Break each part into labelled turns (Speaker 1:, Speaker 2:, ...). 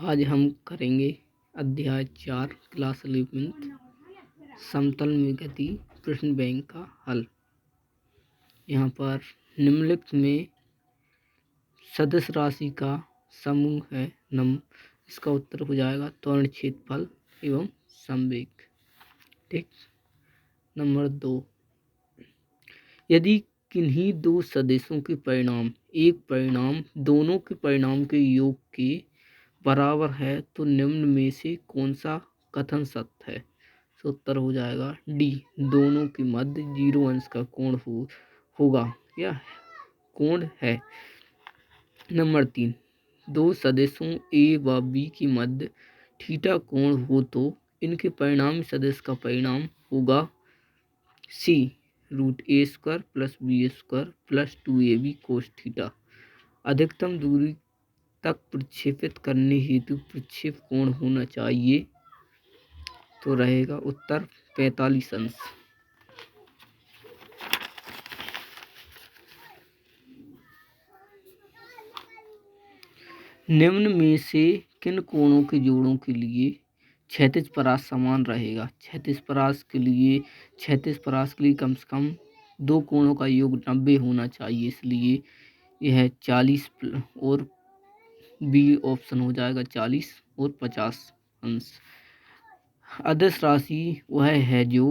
Speaker 1: आज हम करेंगे अध्याय 4 क्लास 11 समतल में गति प्रश्न बैंक का हल। यहाँ पर निम्नलिखित में सदिश राशि का समूह है इसका उत्तर हो जाएगा त्वरण क्षेत्रफल एवं संवेग। ठीक। नंबर 2, यदि किन्हीं दो सदिशों के परिणाम एक परिणाम दोनों के परिणाम के योग के बराबर है तो निम्न में से कौन सा कथन सत्य है? तो उत्तर हो जाएगा डी, दोनों के मध्य 0 अंश का कोण होगा या कोण है। नंबर 3, दो सदिशों ए व बी के मध्य थीटा कोण हो तो इनके परिणामी सदिश का परिणाम होगा सी, √a² + b² + 2ab cos theta. अधिकतम दूरी तक प्रक्षेपित करने हेतु प्रक्षेप कोण होना चाहिए तो रहेगा उत्तर 45 अंश। निम्न में से किन कोणों के जोड़ों के लिए क्षैतिज परास समान रहेगा? क्षैतिज परास के लिए कम से कम दो कोणों का योग 90 होना चाहिए, इसलिए यह 40 और बी ऑप्शन हो जाएगा 40 और 50 अंश। अदिश राशि वह है जो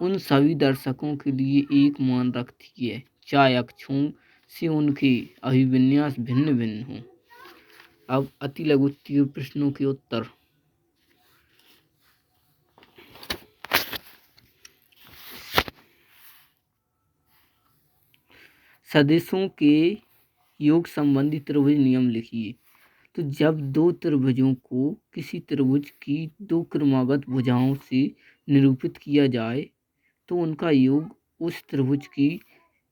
Speaker 1: उन सभी दर्शकों के लिए एक मान रखती है चाहे अक्षों से उनके अभिविन्यास भिन्न भिन्न हों। अब अति लघु तीव्र प्रश्नों के उत्तर। सदिशों के योग संबंधी त्रिभुज नियम लिखिए। तो जब दो त्रिभुजों को किसी त्रिभुज की दो क्रमागत भुजाओं से निरूपित किया जाए तो उनका योग उस त्रिभुज की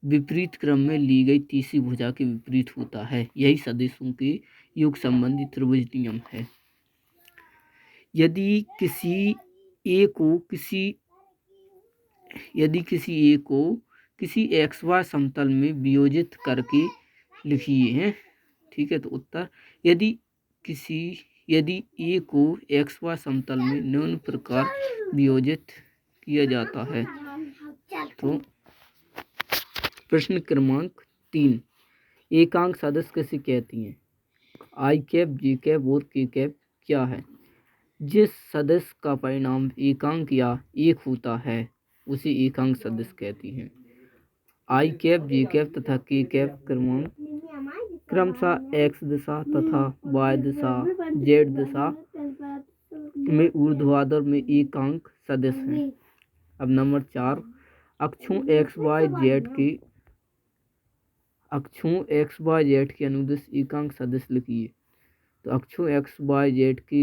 Speaker 1: विपरीत क्रम में ली गई तीसरी भुजा के विपरीत होता है। यही सदिशों के योग संबंधी त्रिभुज नियम है। यदि किसी ए को किसी XY समतल में वियोजित करके लिखिए हैं। ठीक है, तो उत्तर यदि ए को XY समतल में निम्न प्रकार वियोजित किया जाता है तो प्रश्न क्रमांक 3, एकांक सदिश किसे कहती हैं? I कैप, J कैप और K कैप क्या है? जिस सदिश का परिणाम एकांक या एक होता है उसे एकांक सदिश कहती हैं। I कैप, J कैप तथा K कैप क्रमशः X दिशा तथा Y दिशा Z दिशा में ऊर्ध्वाधर में एकांक सदिश हैं। अब नंबर 4, अक्षों XYZ के अनुदिश एकांक सदिश लिखिए। तो अक्षों XYZ के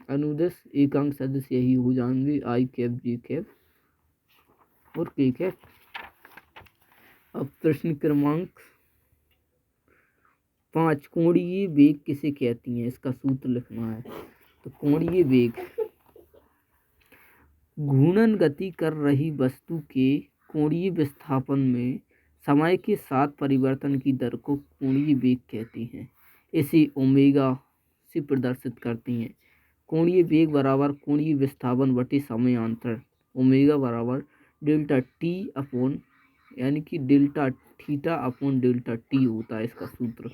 Speaker 1: अनुदिश एकांक सदिश यही हो जाएंगे I कैप, J कैप और K कैप। अब प्रश्न क्रमांक 5, कोणीय वेग किसे कहती हैं? इसका सूत्र लिखना है। तो कोणीय वेग घूर्णन गति कर रही वस्तु के कोणीय विस्थापन में समय के साथ परिवर्तन की दर को कोणीय वेग कहते हैं। इसे ओमेगा से प्रदर्शित करती हैं। कोणीय वेग बराबर कोणीय विस्थापन बटे समयांतर ओमेगा बराबर डेल्टा टी अपॉन यानी कि delta theta upon delta T होता है इसका सूत्र।